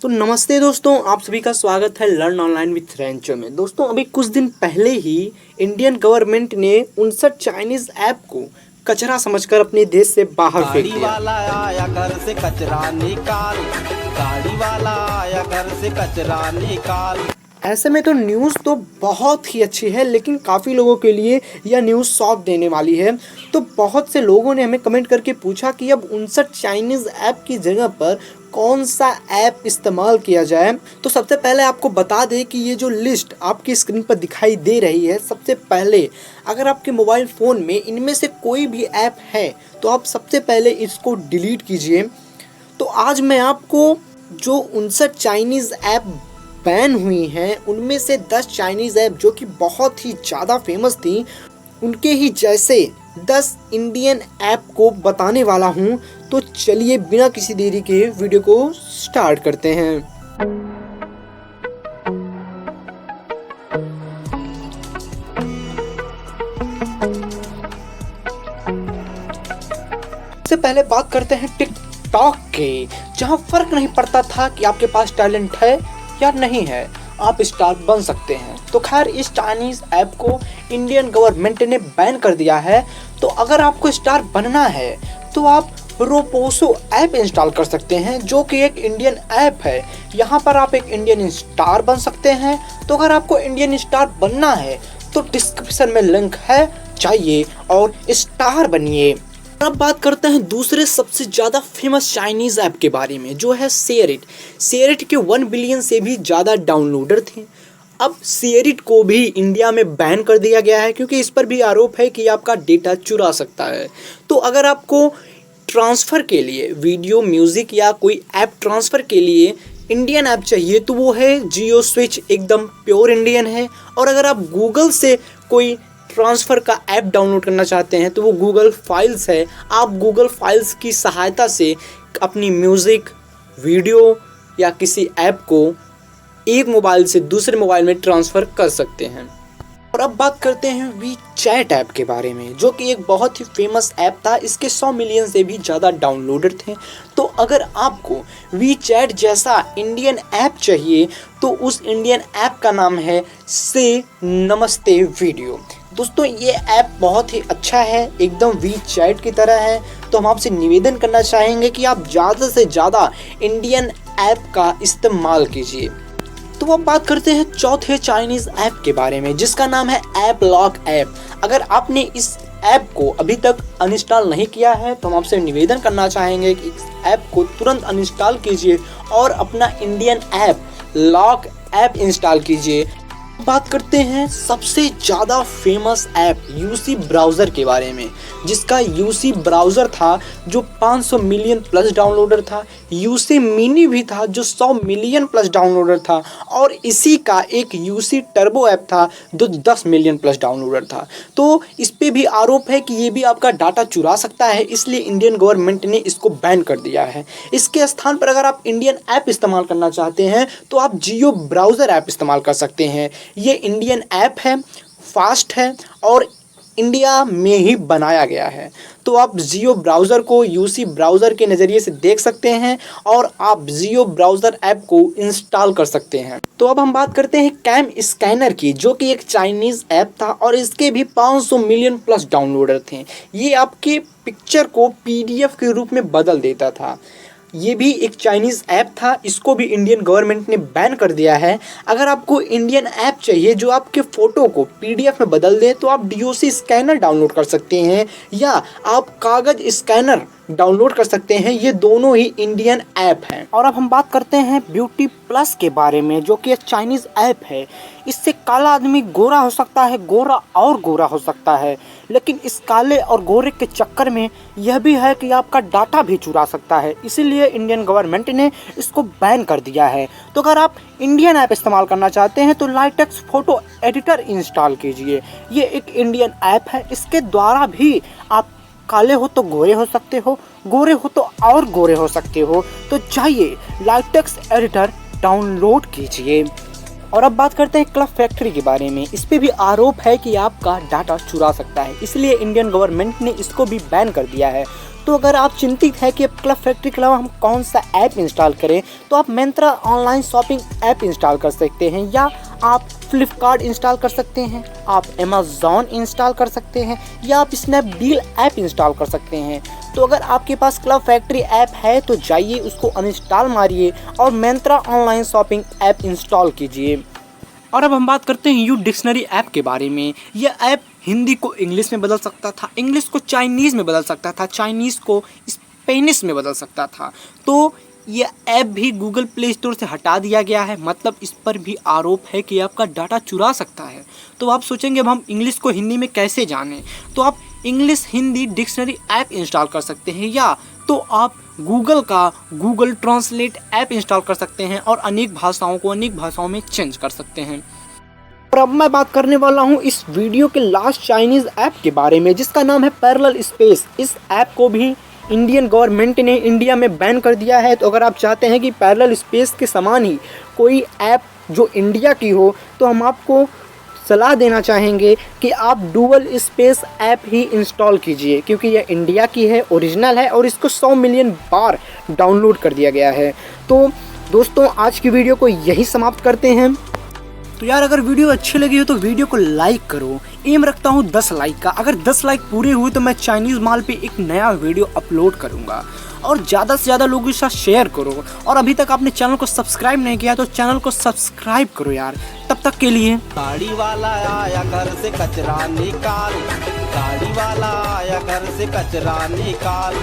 तो नमस्ते दोस्तों, आप सभी का स्वागत है लर्न ऑनलाइन विथ रेंचो में। दोस्तों, अभी कुछ दिन पहले ही इंडियन गवर्नमेंट ने 59 चाइनीज ऐप को कचरा समझकर अपने देश से बाहर फेंक गाड़ी दिया। वाला आया घर से कचरा निकाल, गाड़ी वाला आया घर से कचरा निकाल। ऐसे में तो न्यूज़ तो बहुत ही अच्छी है, लेकिन काफ़ी लोगों के लिए यह न्यूज़ शॉक देने वाली है। तो बहुत से लोगों ने हमें कमेंट करके पूछा कि अब 59 चाइनीज़ ऐप की जगह पर कौन सा ऐप इस्तेमाल किया जाए। तो सबसे पहले आपको बता दें कि ये जो लिस्ट आपकी स्क्रीन पर दिखाई दे रही है, सबसे पहले अगर आपके मोबाइल फ़ोन में इनमें से कोई भी ऐप है तो आप सबसे पहले इसको डिलीट कीजिए। तो आज मैं आपको जो 59 चाइनीज़ ऐप बैन हुई हैं उनमें से 10 चाइनीज़ ऐप जो कि बहुत ही ज़्यादा फेमस थी, उनके ही जैसे 10 इंडियन ऐप को बताने वाला हूं। तो चलिए बिना किसी देरी के वीडियो को स्टार्ट करते हैं। सबसे पहले बात करते हैं टिकटॉक के, जहां फर्क नहीं पड़ता था कि आपके पास टैलेंट है या नहीं है, आप स्टार बन सकते हैं। तो खैर, इस चाइनीज़ ऐप को इंडियन गवर्नमेंट ने बैन कर दिया है। तो अगर आपको स्टार बनना है तो आप रोपोसो ऐप इंस्टॉल कर सकते हैं, जो कि एक इंडियन ऐप है। यहाँ पर आप एक इंडियन स्टार बन सकते हैं। तो अगर आपको इंडियन स्टार बनना है तो डिस्क्रिप्शन में लिंक है, जाइए और स्टार बनिए। अब बात करते हैं दूसरे सबसे ज़्यादा फेमस चाइनीज़ ऐप के बारे में, जो है शेयरिट। शेयरिट के 1 बिलियन से भी ज़्यादा डाउनलोडर थे। अब शेयरिट को भी इंडिया में बैन कर दिया गया है, क्योंकि इस पर भी आरोप है कि आपका डेटा चुरा सकता है। तो अगर आपको ट्रांसफ़र के लिए वीडियो, म्यूज़िक या कोई ऐप ट्रांसफ़र के लिए इंडियन ऐप चाहिए तो वो है जियो स्विच, एकदम प्योर इंडियन है। और अगर आप गूगल से कोई ट्रांसफ़र का ऐप डाउनलोड करना चाहते हैं तो वो गूगल फाइल्स है। आप गूगल फाइल्स की सहायता से अपनी म्यूज़िक, वीडियो या किसी ऐप को एक मोबाइल से दूसरे मोबाइल में ट्रांसफ़र कर सकते हैं। और अब बात करते हैं वी चैट ऐप के बारे में, जो कि एक बहुत ही फेमस ऐप था। इसके 100 मिलियन से भी ज़्यादा डाउनलोडर थे। तो अगर आपको वी चैट जैसा इंडियन ऐप चाहिए तो उस इंडियन ऐप का नाम है से नमस्ते वीडियो। दोस्तों, ये ऐप बहुत ही अच्छा है, एकदम वी चैट की तरह है। तो हम आपसे निवेदन करना चाहेंगे कि आप ज़्यादा से ज़्यादा इंडियन ऐप का इस्तेमाल कीजिए। तो अब बात करते हैं चौथे चाइनीज़ ऐप के बारे में, जिसका नाम है ऐप लॉक ऐप। अगर आपने इस ऐप को अभी तक अनइंस्टॉल नहीं किया है तो हम आपसे निवेदन करना चाहेंगे कि इस ऐप को तुरंत अनइंस्टॉल कीजिए और अपना Indian app lock app install कीजिए। बात करते हैं सबसे ज़्यादा फेमस ऐप यूसी ब्राउज़र के बारे में, जिसका यूसी ब्राउज़र था जो 500 मिलियन प्लस डाउनलोडर था। यूसी मिनी भी था जो 100 मिलियन प्लस डाउनलोडर था। और इसी का एक यूसी टर्बो ऐप था जो 10 मिलियन प्लस डाउनलोडर था। तो इस पे भी आरोप है कि ये भी आपका डाटा चुरा सकता है, इसलिए इंडियन गवर्नमेंट ने इसको बैन कर दिया है। इसके स्थान पर अगर आप इंडियन ऐप इस्तेमाल करना चाहते हैं तो आप जियो ब्राउज़र ऐप इस्तेमाल कर सकते हैं। ये इंडियन ऐप है, फास्ट है और इंडिया में ही बनाया गया है। तो आप जियो ब्राउज़र को यूसी ब्राउज़र के नज़रिए से देख सकते हैं और आप जियो ब्राउज़र ऐप को इंस्टॉल कर सकते हैं। तो अब हम बात करते हैं कैम स्कैनर की, जो कि एक चाइनीज़ ऐप था और इसके भी 500 मिलियन प्लस डाउनलोडर थे। ये आपके पिक्चर को पीडीएफ के रूप में बदल देता था। ये भी एक चाइनीज़ ऐप था, इसको भी इंडियन गवर्नमेंट ने बैन कर दिया है। अगर आपको इंडियन ऐप चाहिए जो आपके फ़ोटो को पीडीएफ में बदल दे तो आप डीओसी स्कैनर डाउनलोड कर सकते हैं या आप कागज़ स्कैनर डाउनलोड कर सकते हैं। ये दोनों ही इंडियन ऐप हैं। और अब हम बात करते हैं ब्यूटी प्लस के बारे में, जो कि एक चाइनीज़ ऐप है। इससे काला आदमी गोरा हो सकता है, गोरा और गोरा हो सकता है, लेकिन इस काले और गोरे के चक्कर में यह भी है कि आपका डाटा भी चुरा सकता है। इसीलिए इंडियन गवर्नमेंट ने इसको बैन कर दिया है। तो अगर आप इंडियन ऐप इस्तेमाल करना चाहते हैं तो लाइटेक्स फ़ोटो एडिटर इंस्टॉल कीजिए। ये एक इंडियन ऐप है, इसके द्वारा भी आप काले हो तो गोरे हो सकते हो, गोरे हो तो और गोरे हो सकते हो। तो जाइए लाइटेक्स एडिटर डाउनलोड कीजिए। और अब बात करते हैं क्लब फैक्ट्री के बारे में। इस पे भी आरोप है कि आपका डाटा चुरा सकता है, इसलिए इंडियन गवर्नमेंट ने इसको भी बैन कर दिया है। तो तो अगर आप चिंतित है कि क्लब फैक्ट्री के अलावा हम कौन सा ऐप इंस्टॉल करें, तो आप Myntra online shopping app install कर सकते हैं, या आप फ्लिपकार्ट इंस्टॉल कर सकते हैं, आप अमेज़ॉन इंस्टॉल कर सकते हैं, या आप स्नैपडील ऐप इंस्टॉल कर सकते हैं। तो अगर आपके पास क्लब फैक्ट्री ऐप है तो जाइए उसको अनइंस्टॉल मारिए और Myntra online shopping app install कीजिए। और अब हम बात करते हैं यू डिक्शनरी ऐप के बारे में। यह ऐप हिंदी को इंग्लिश में बदल सकता था, इंग्लिश को चाइनीज़ में बदल सकता था, चाइनीज़ को स्पेनिश में बदल सकता था। तो यह ऐप भी गूगल प्ले स्टोर से हटा दिया गया है, मतलब इस पर भी आरोप है कि आपका डाटा चुरा सकता है। तो आप सोचेंगे अब हम इंग्लिश को हिंदी में कैसे जानें, तो आप English Hindi dictionary app install कर सकते हैं, या तो आप गूगल का गूगल ट्रांसलेट ऐप इंस्टॉल कर सकते हैं और अनेक भाषाओं को अनेक भाषाओं में चेंज कर सकते हैं। और अब मैं बात करने वाला हूं इस वीडियो के लास्ट चाइनीज़ ऐप के बारे में, जिसका नाम है पैरेलल स्पेस। इस ऐप को भी इंडियन गवर्नमेंट ने इंडिया में बैन कर दिया है। तो अगर आप चाहते हैं कि पैरेलल स्पेस के समान ही कोई ऐप जो इंडिया की हो, तो हम आपको सलाह देना चाहेंगे कि आप डुअल स्पेस ऐप ही इंस्टॉल कीजिए, क्योंकि यह इंडिया की है, ओरिजिनल है और इसको 100 मिलियन बार डाउनलोड कर दिया गया है। तो दोस्तों आज की वीडियो को यही समाप्त करते हैं। तो यार अगर वीडियो अच्छी लगी हो तो वीडियो को लाइक करो। एम रखता हूँ 10 लाइक का। अगर 10 लाइक पूरे हुए तो मैं चाइनीज़ माल पे एक नया वीडियो अपलोड करूँगा। और ज़्यादा से ज़्यादा लोगों के साथ शेयर करो। और अभी तक आपने चैनल को सब्सक्राइब नहीं किया तो चैनल को सब्सक्राइब करो यार। तब तक के लिए गाड़ी वाला आया घर से कचरा निकाल, गाड़ी वाला आया घर से कचरा निकाल।